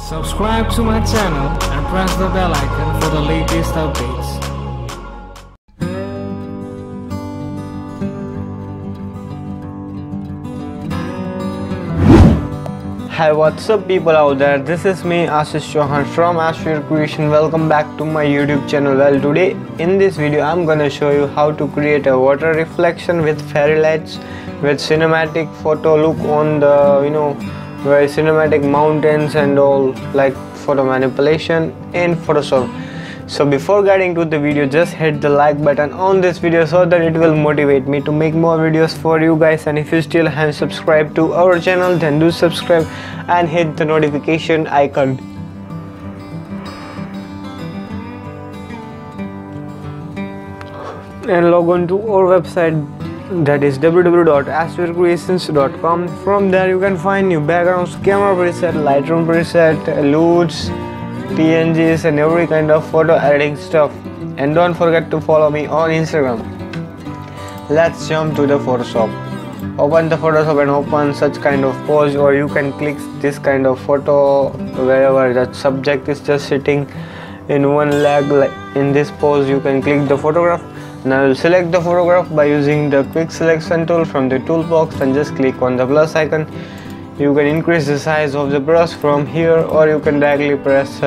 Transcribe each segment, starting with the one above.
Subscribe to my channel and press the bell icon for the latest updates. Hi, what's up people out there? This is me, Ashvircreations from ashvircreations. Welcome back to my YouTube channel. Well, today in this video I'm gonna show you how to create a water reflection with fairy lights with cinematic photo look on the very cinematic mountains and all, like photo manipulation in Photoshop. So before getting to the video, just hit the like button on this video so that it will motivate me to make more videos for you guys. And if you still haven't subscribed to our channel, then do subscribe and hit the notification icon. And log on to our website, that is www.ashvircreations.com. From there you can find new backgrounds, camera preset, lightroom preset, LUTs, PNGs and every kind of photo editing stuff. And don't forget to follow me on Instagram. Let's jump to the Photoshop. Open the Photoshop and open such kind of pose, or you can click this kind of photo wherever that subject is just sitting in one leg, like in this pose. You can click the photograph. Now you'll select the photograph by using the quick selection tool from the toolbox and just click on the plus icon. You can increase the size of the brush from here, or you can directly press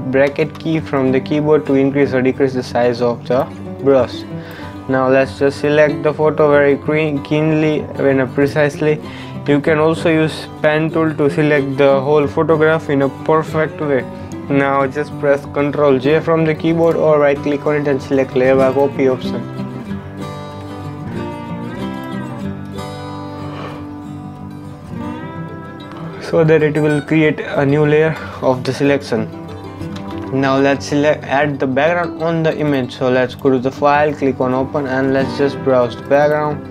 bracket key from the keyboard to increase or decrease the size of the brush. Now let's just select the photo very keenly and precisely. You can also use pen tool to select the whole photograph in a perfect way. Now just press Ctrl J from the keyboard or right click on it and select layer by copy option. So that it will create a new layer of the selection. Now let's add the background on the image. So let's go to the file, click on open, and let's just browse the background.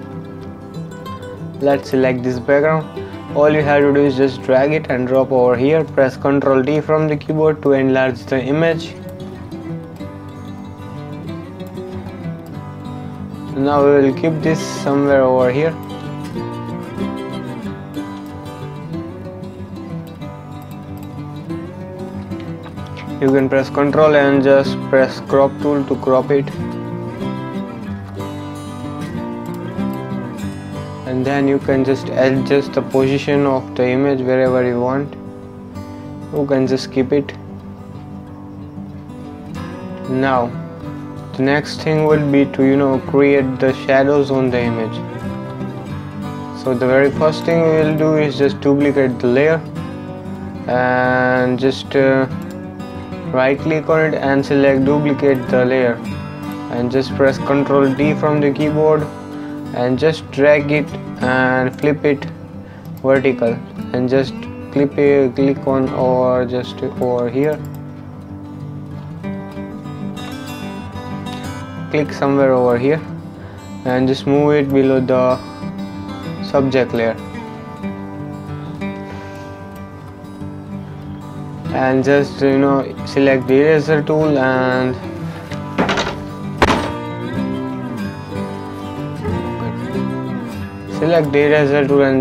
Let's select this background. All you have to do is just drag it and drop over here. Press Ctrl D from the keyboard to enlarge the image. Now we will keep this somewhere over here. You can press Ctrl and just press crop tool to crop it. And then you can just adjust the position of the image wherever you want. You can just keep it. Now the next thing will be to create the shadows on the image. So the very first thing we will do is just duplicate the layer and just right click on it and select duplicate the layer, and just press Ctrl D from the keyboard and just drag it and flip it vertical, and just click on or just over here, click somewhere over here and just move it below the subject layer, and just select the eraser tool and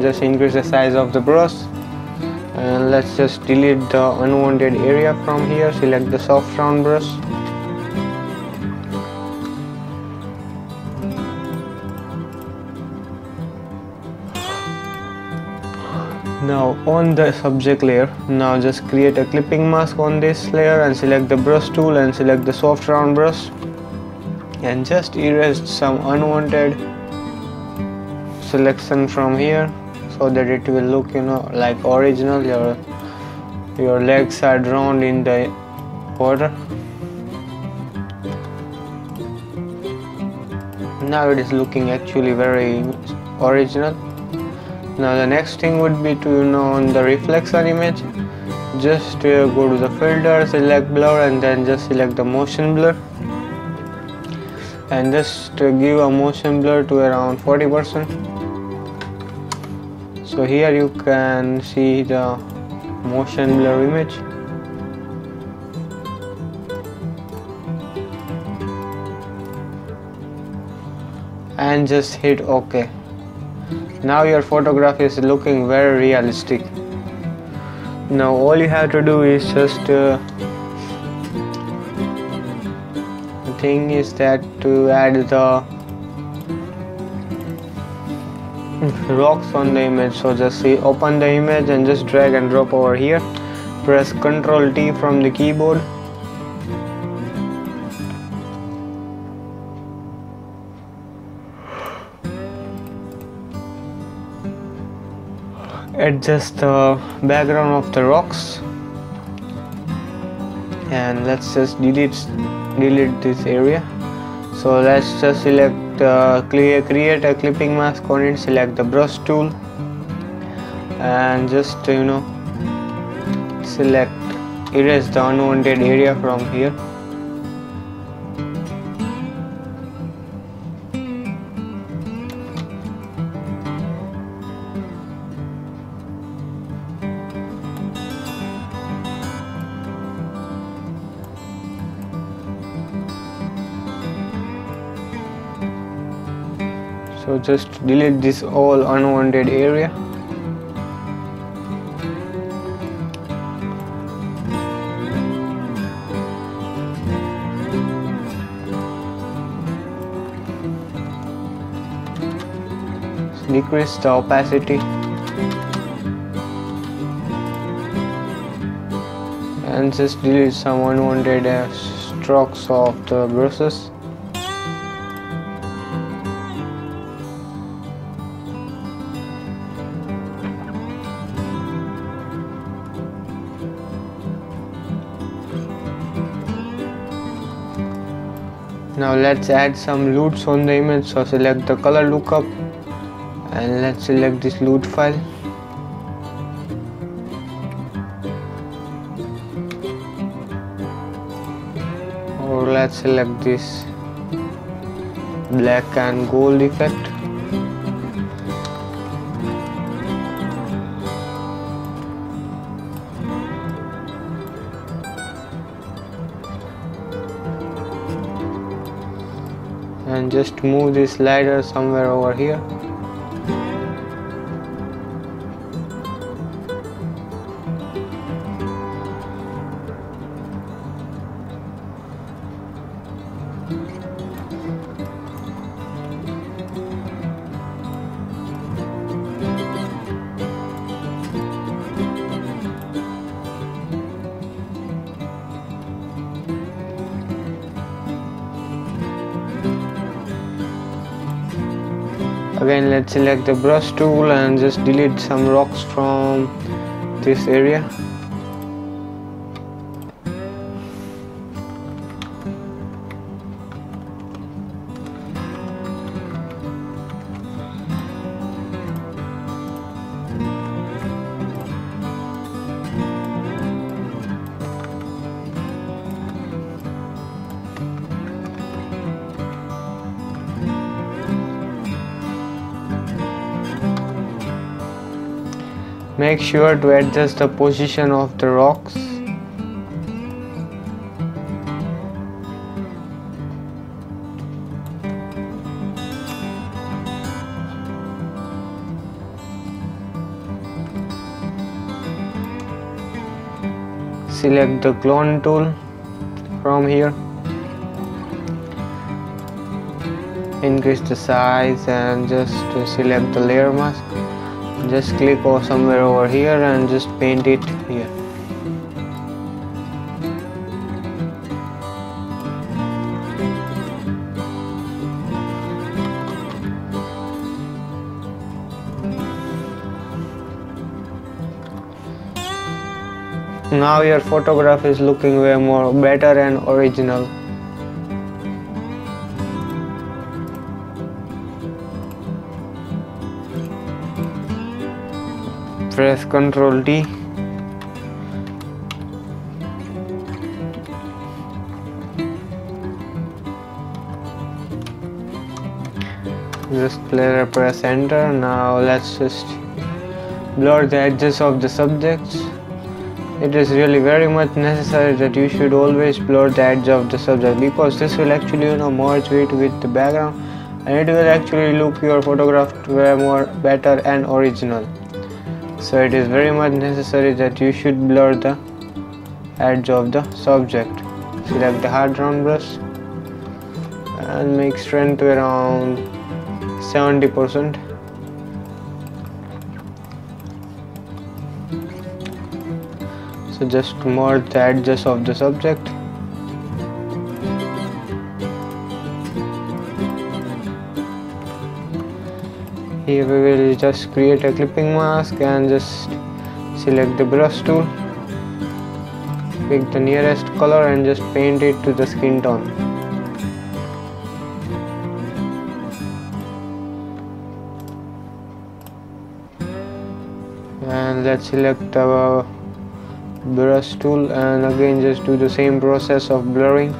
just increase the size of the brush. And let's just delete the unwanted area from here. Select the soft round brush. Now on the subject layer, now just create a clipping mask on this layer and select the brush tool and select the soft round brush and just erase some unwanted selection from here so that it will look like original. Your legs are drawn in the water. Now it is looking actually very original. Now the next thing would be to on the reflection image, just go to the filter, select blur, and then just select the motion blur and just give a motion blur to around 40%. So here you can see the motion blur image. And just hit OK. Now your photograph is looking very realistic. Now all you have to do is just the thing is that to add the rocks on the image. So just open the image and just drag and drop over here. Press Ctrl T from the keyboard. Adjust the background of the rocks, and let's just delete this area. So let's just select create a clipping mask on it. Select the brush tool and just select erase the unwanted area from here. So just delete this all unwanted area. Decrease the opacity and just delete some unwanted strokes of the brushes. Now let's add some LUTs on the image. So select the color lookup and let's select this LUT file. Or let's select this black and gold effect. And just move this slider somewhere over here. Again, let's select the brush tool and just delete some rocks from this area. Make sure to adjust the position of the rocks. Select the clone tool from here. Increase the size and just select the layer mask. Just click somewhere over here and just paint it here. Now your photograph is looking way more better and original. Press Ctrl D. Just press enter. Now let's just blur the edges of the subjects. It is really very much necessary that you should always blur the edge of the subject, because this will actually merge it with the background and it will actually look your photograph way more better and original. So it is very much necessary that you should blur the edge of the subject. Select the hard round brush and make strength to around 70%. So just merge the edges of the subject. Here we will just create a clipping mask and just select the brush tool, pick the nearest color and just paint it to the skin tone. And let's select our brush tool and again just do the same process of blurring.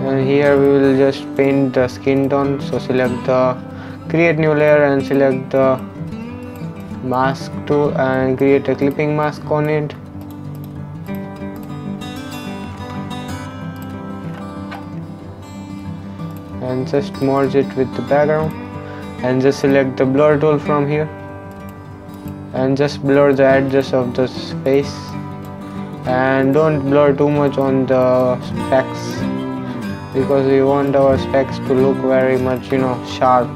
And here we will just paint the skin tone, so select the create new layer and select the mask tool and create a clipping mask on it. And just merge it with the background and just select the blur tool from here and just blur the edges of the face, and don't blur too much on the specs because we want our specs to look very much sharp,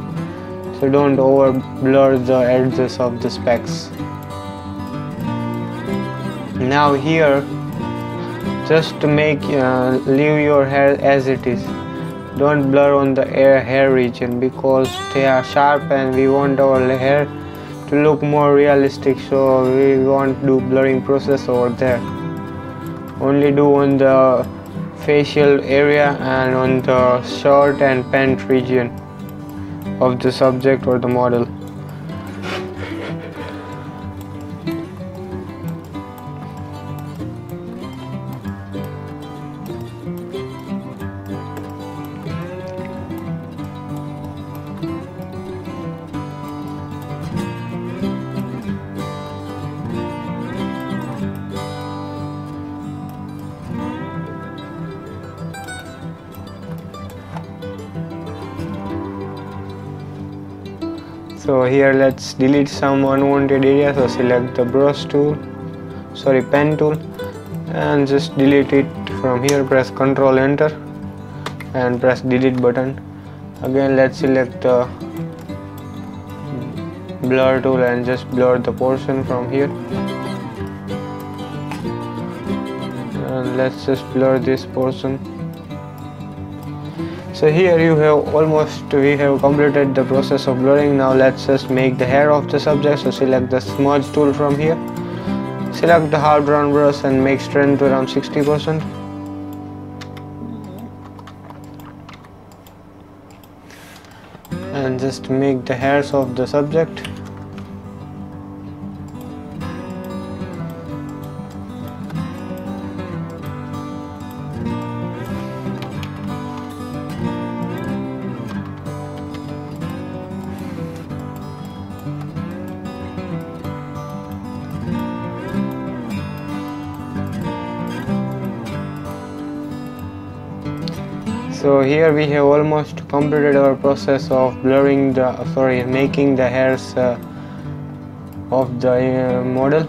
so don't over blur the edges of the specs. Now here just to make leave your hair as it is, don't blur on the hair region because they are sharp and we want our hair to look more realistic, so we won't do blurring process over there. Only do on the facial area and on the shirt and pant region of the subject or the model. So here let's delete some unwanted areas, so select the pen tool and just delete it from here. Press Ctrl Enter and press delete button. Again let's select the blur tool and just blur the portion from here, and let's just blur this portion. So here we have completed the process of blurring. Now let's just make the hair of the subject, so select the smudge tool from here, select the hard round brush and make strength to around 60%. And just make the hairs of the subject. So here we have almost completed our process of blurring making the hairs of the model.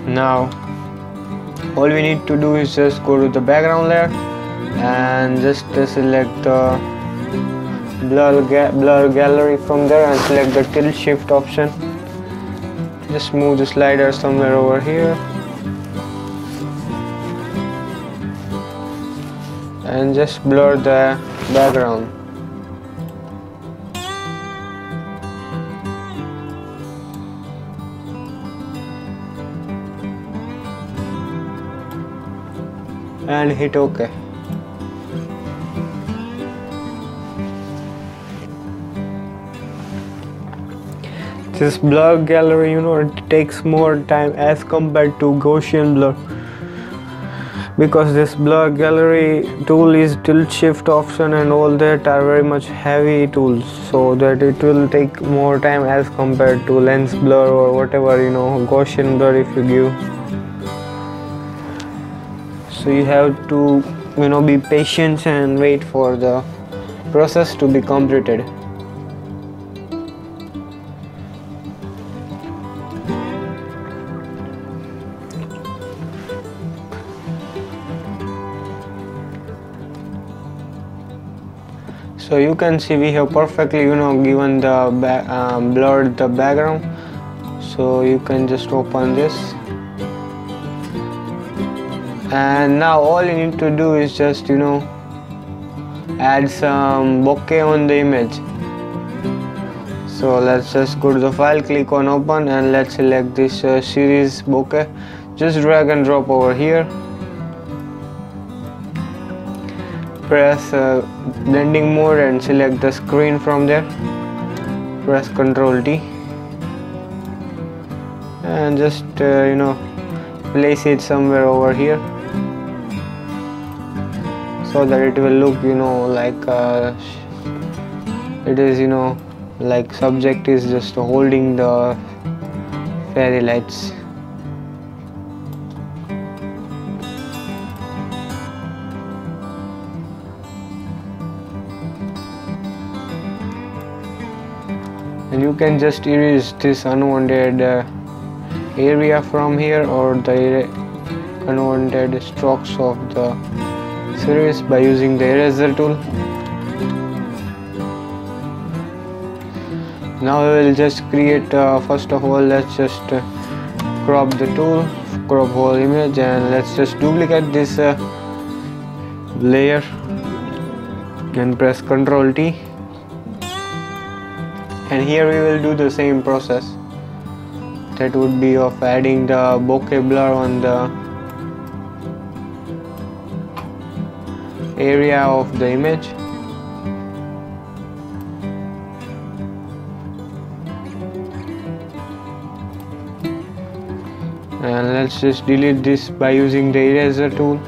Now all we need to do is just go to the background layer and just select the blur gallery from there and select the tilt shift option. Just move the slider somewhere over here and just blur the background. And hit OK. This blur gallery, it takes more time as compared to Gaussian blur, because this blur gallery tool is tilt shift option and all that are very much heavy tools, so that it will take more time as compared to lens blur or whatever, Gaussian blur if you give. So you have to be patient and wait for the process to be completed. So you can see we have perfectly given the blurred the background. So you can just open this, and now all you need to do is just add some bokeh on the image. So let's just go to the file, click on open, and let's select this series bokeh. Just drag and drop over here, press blending mode and select the screen from there, press Ctrl D and just place it somewhere over here, so that it will look like it is like subject is just holding the fairy lights. And you can just erase this unwanted area from here, or the unwanted strokes of the series by using the eraser tool. Now we will just create first of all, let's just crop the tool, crop whole image, and let's just duplicate this layer and press Ctrl T. And here we will do the same process, that would be of adding the bokeh blur on the area of the image. And let's just delete this by using the eraser tool.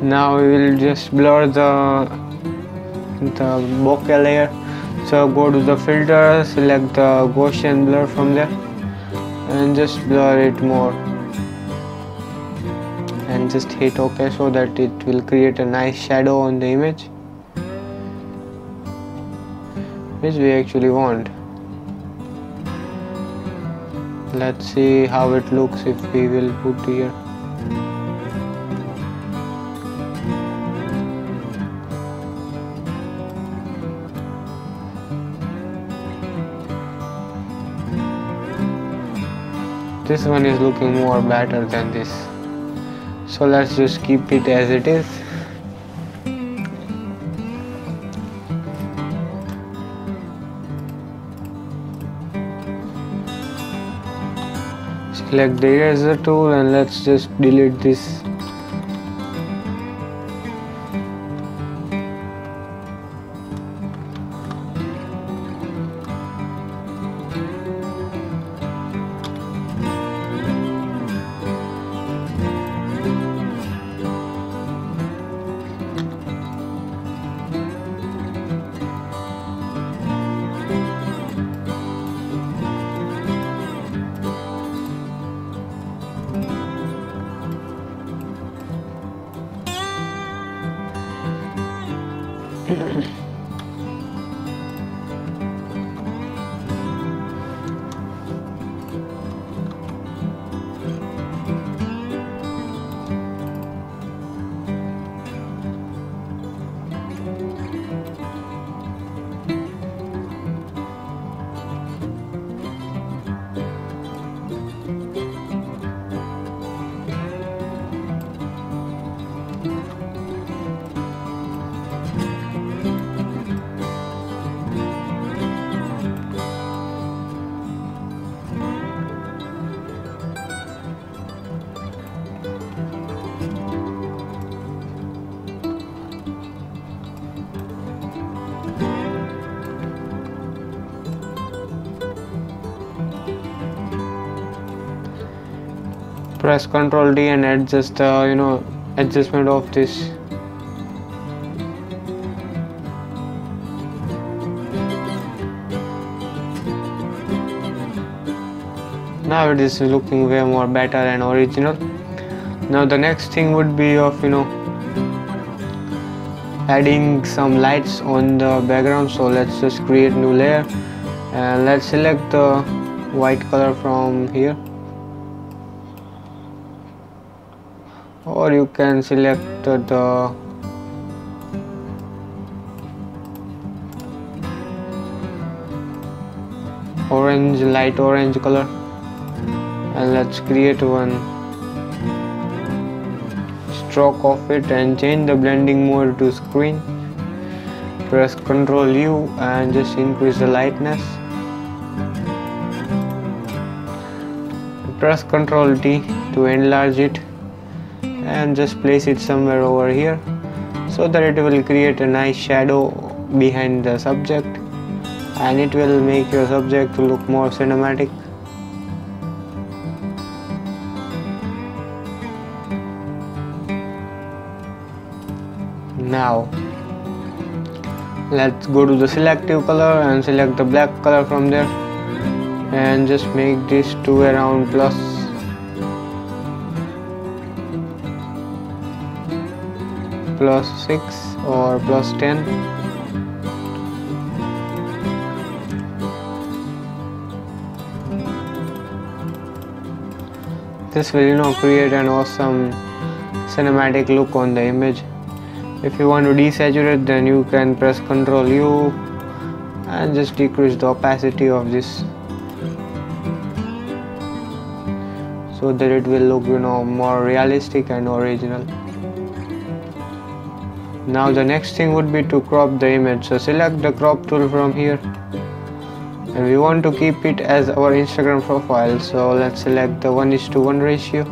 Now we will just blur the bokeh layer. So go to the filter, select the Gaussian blur from there and just blur it more, and just hit OK, so that it will create a nice shadow on the image, which we actually want. Let's see how it looks if we will put here. This one is looking more better than this, so let's just keep it as it is. Select the eraser tool and let's just delete this. Press Ctrl D and adjust the adjustment of this. Now it is looking way more better and original. Now the next thing would be of adding some lights on the background. So let's just create new layer and let's select the white color from here, or you can select the orange, light orange color, and let's create one stroke of it and change the blending mode to screen. Press Ctrl U and just increase the lightness. Press Ctrl D to enlarge it and just place it somewhere over here so that it will create a nice shadow behind the subject and it will make your subject to look more cinematic. Now let's go to the selective color and select the black color from there and just make this to around +6 or +10. This will create an awesome cinematic look on the image. If you want to desaturate, then you can press Ctrl U and just decrease the opacity of this so that it will look more realistic and original. Now the next thing would be to crop the image. So select the crop tool from here and we want to keep it as our Instagram profile, so let's select the 1:1 ratio.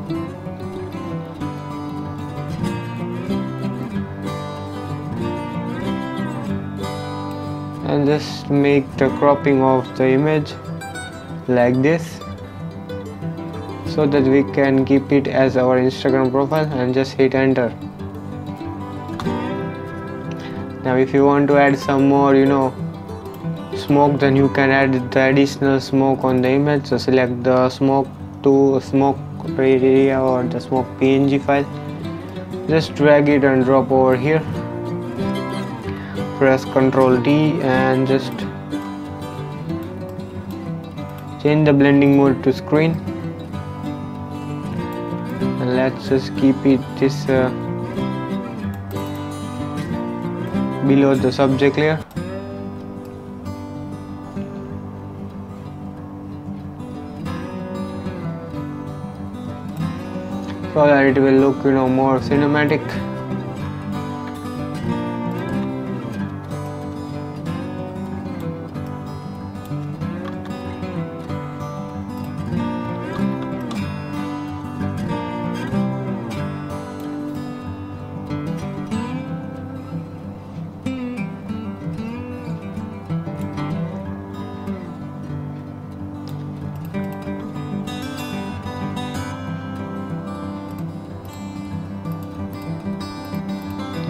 And just make the cropping of the image like this so that we can keep it as our Instagram profile, and just hit enter. Now if you want to add some more smoke, then you can add the additional smoke on the image. So select the smoke area or the smoke PNG file, just drag it and drop over here. Press Ctrl D and just change the blending mode to screen, and let's just keep it this below the subject layer. So that it will look more cinematic.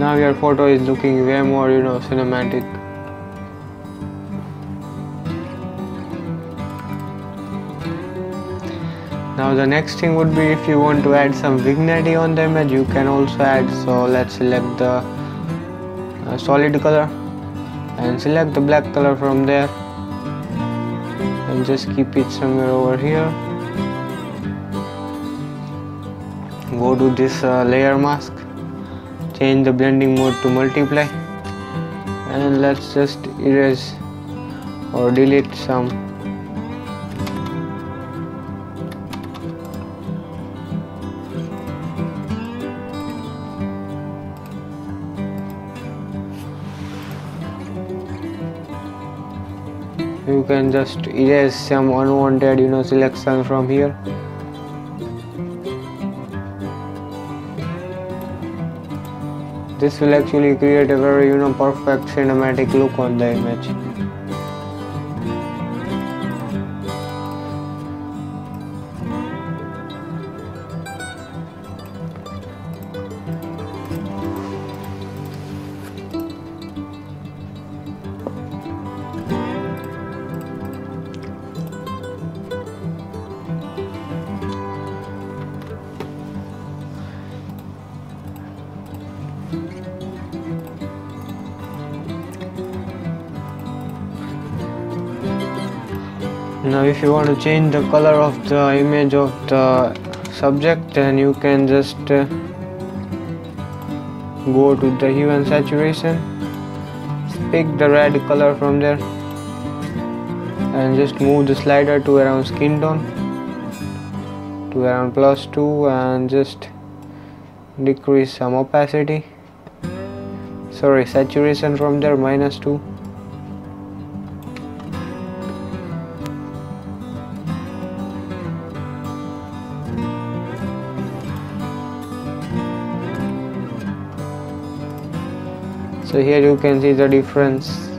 Now your photo is looking way more cinematic. Now the next thing would be, if you want to add some vignette on the image, you can also add. So let's select the solid color and select the black color from there and just keep it somewhere over here. Go to this layer mask, change the blending mode to multiply, and let's just erase or delete some. You can just erase some unwanted selection from here. This will actually create a very perfect cinematic look on the image. Now if you want to change the color of the image of the subject, then you can just go to the hue and saturation, pick the red color from there and just move the slider to around skin tone to around +2 and just decrease some opacity, saturation from there -2. So here you can see the difference,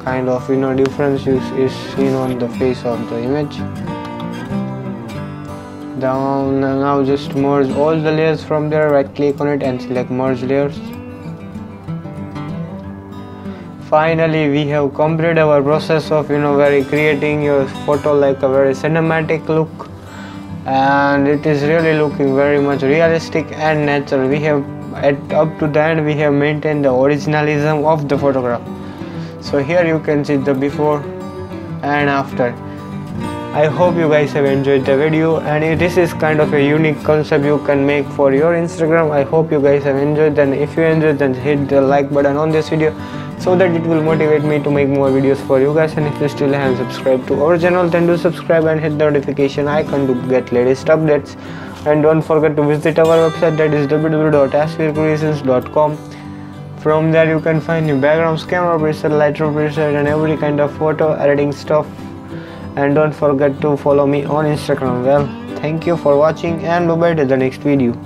kind of difference is seen on the face of the image. Now just merge all the layers from there, right click on it and select merge layers. Finally we have completed our process of creating your photo like a very cinematic look, and it is really looking very much realistic and natural. We have up to the end we have maintained the originalism of the photograph. So here you can see the before and after. I hope you guys have enjoyed the video, and this is kind of a unique concept you can make for your Instagram. I hope you guys have enjoyed, and if you enjoyed then hit the like button on this video so that it will motivate me to make more videos for you guys. And if you still haven't subscribed to our channel, then do subscribe and hit the notification icon to get latest updates. And don't forget to visit our website, that is www.ashvircreations.com. From there you can find new backgrounds, camera preset, lightroom preset and every kind of photo editing stuff. And don't forget to follow me on Instagram. Well, thank you for watching and bye bye to the next video.